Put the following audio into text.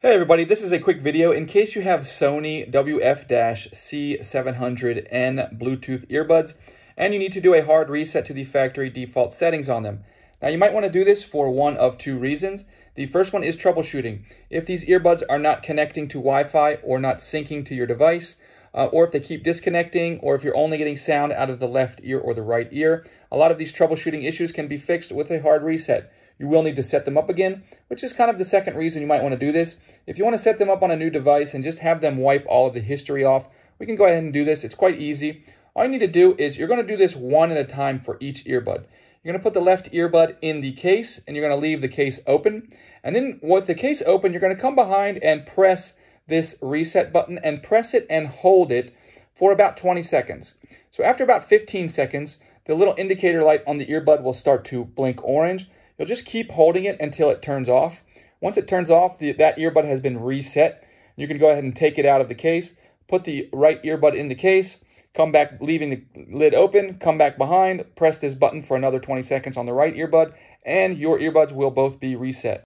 Hey everybody, this is a quick video in case you have Sony WF-C700N Bluetooth earbuds and you need to do a hard reset to the factory default settings on them. Now you might want to do this for one of two reasons. The first one is troubleshooting. If these earbuds are not connecting to Wi-Fi or not syncing to your device, or if they keep disconnecting, or if you're only getting sound out of the left ear or the right ear, a lot of these troubleshooting issues can be fixed with a hard reset. You will need to set them up again, which is kind of the second reason you might want to do this. If you want to set them up on a new device and just have them wipe all of the history off, we can go ahead and do this. It's quite easy. All you need to do is you're going to do this one at a time for each earbud. You're going to put the left earbud in the case, and you're going to leave the case open. And then with the case open, you're going to come behind and press this reset button and press it and hold it for about 20 seconds. So after about 15 seconds, the little indicator light on the earbud will start to blink orange. You'll just keep holding it until it turns off. Once it turns off, that earbud has been reset. You can go ahead and take it out of the case, put the right earbud in the case, come back, leaving the lid open, come back behind, press this button for another 20 seconds on the right earbud, and your earbuds will both be reset.